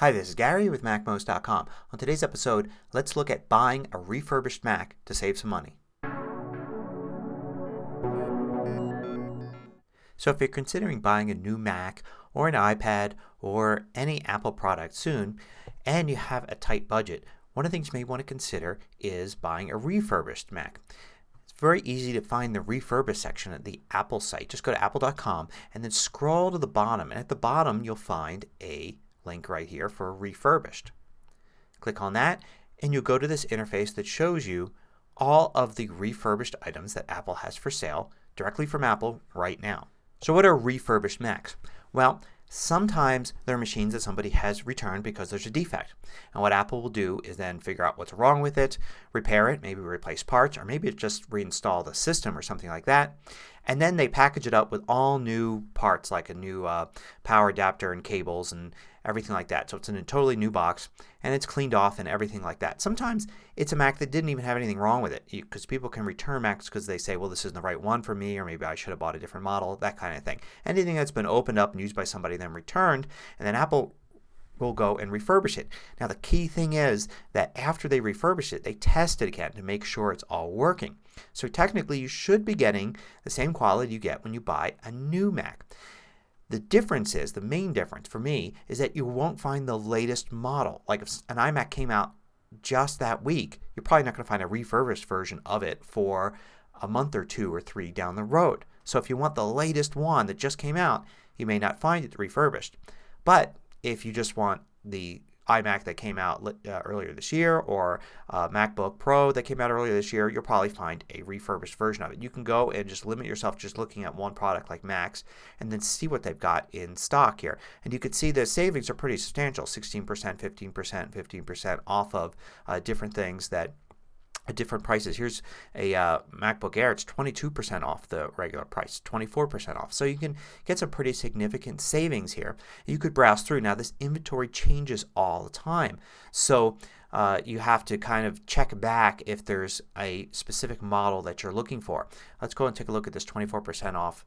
Hi, this is Gary with MacMost.com. On today's episode, let's look at buying a refurbished Mac to save some money. So if you're considering buying a new Mac or an iPad or any Apple product soon and you have a tight budget, one of the things you may want to consider is buying a refurbished Mac. It's very easy to find the refurbished section at the Apple site. Just go to apple.com and then scroll to the bottom, and at the bottom you'll find a link right here for refurbished. Click on that and you'll go to this interface that shows you all of the refurbished items that Apple has for sale directly from Apple right now. So what are refurbished Macs? Well, sometimes they're machines that somebody has returned because there's a defect. And what Apple will do is then figure out what's wrong with it, repair it, maybe replace parts, or maybe just reinstall the system or something like that. And then they package it up with all new parts like a new power adapter and cables and everything like that. So it's in a totally new box and it's cleaned off and everything like that. Sometimes it's a Mac that didn't even have anything wrong with it, because people can return Macs because they say, well, this isn't the right one for me, or maybe I should have bought a different model, that kind of thing. Anything that's been opened up and used by somebody then returned, and then Apple will go and refurbish it. Now the key thing is that after they refurbish it, they test it again to make sure it's all working. So technically you should be getting the same quality you get when you buy a new Mac. The difference is, the main difference for me, is that you won't find the latest model. Like if an iMac came out just that week, you're probably not going to find a refurbished version of it for a month or 2 or 3 down the road. So if you want the latest one that just came out, you may not find it refurbished. But if you just want the iMac that came out earlier this year, or MacBook Pro that came out earlier this year, you'll probably find a refurbished version of it. You can go and just limit yourself just looking at one product like Macs and then see what they've got in stock here. And you can see the savings are pretty substantial. 16%, 15%, 15% off of different things that at different prices. Here's a MacBook Air. It's 22% off the regular price, 24% off. So you can get some pretty significant savings here. You could browse through. Now this inventory changes all the time. So you have to kind of check back if there's a specific model that you're looking for. Let's go and take a look at this 24% off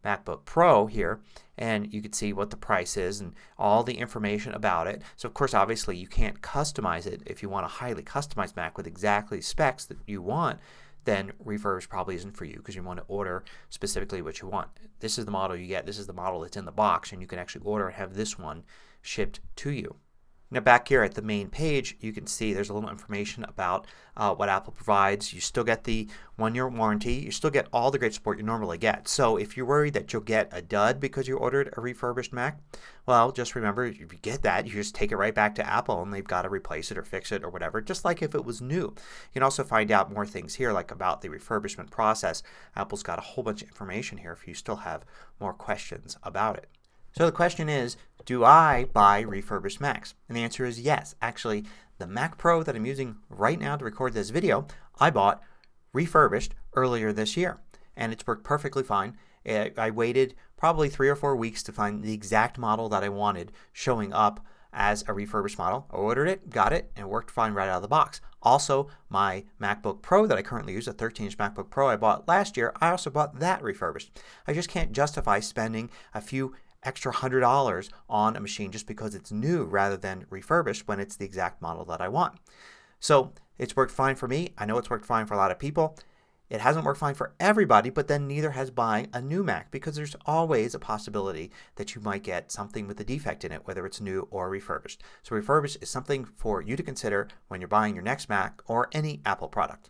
MacBook Pro here, and you can see what the price is and all the information about it. So of course obviously you can't customize it. If you want a highly customized Mac with exactly specs that you want, then refurbished probably isn't for you, because you want to order specifically what you want. This is the model you get. This is the model that's in the box, and you can actually order and have this one shipped to you. Now back here at the main page you can see there's a little information about what Apple provides. You still get the 1-year warranty. You still get all the great support you normally get. So if you're worried that you'll get a dud because you ordered a refurbished Mac, well, just remember, if you get that, you just take it right back to Apple and they've got to replace it or fix it or whatever, just like if it was new. You can also find out more things here, like about the refurbishment process. Apple's got a whole bunch of information here if you still have more questions about it. So the question is, do I buy refurbished Macs? And the answer is yes. Actually, the Mac Pro that I'm using right now to record this video, I bought refurbished earlier this year. And it's worked perfectly fine. I waited probably 3 or 4 weeks to find the exact model that I wanted showing up as a refurbished model. I ordered it, got it, and it worked fine right out of the box. Also, my MacBook Pro that I currently use, a 13-inch MacBook Pro I bought last year, I also bought that refurbished. I just can't justify spending a few extra $100 on a machine just because it's new rather than refurbished when it's the exact model that I want. So it's worked fine for me. I know it's worked fine for a lot of people. It hasn't worked fine for everybody, but then neither has buying a new Mac, because there's always a possibility that you might get something with a defect in it, whether it's new or refurbished. So refurbished is something for you to consider when you're buying your next Mac or any Apple product.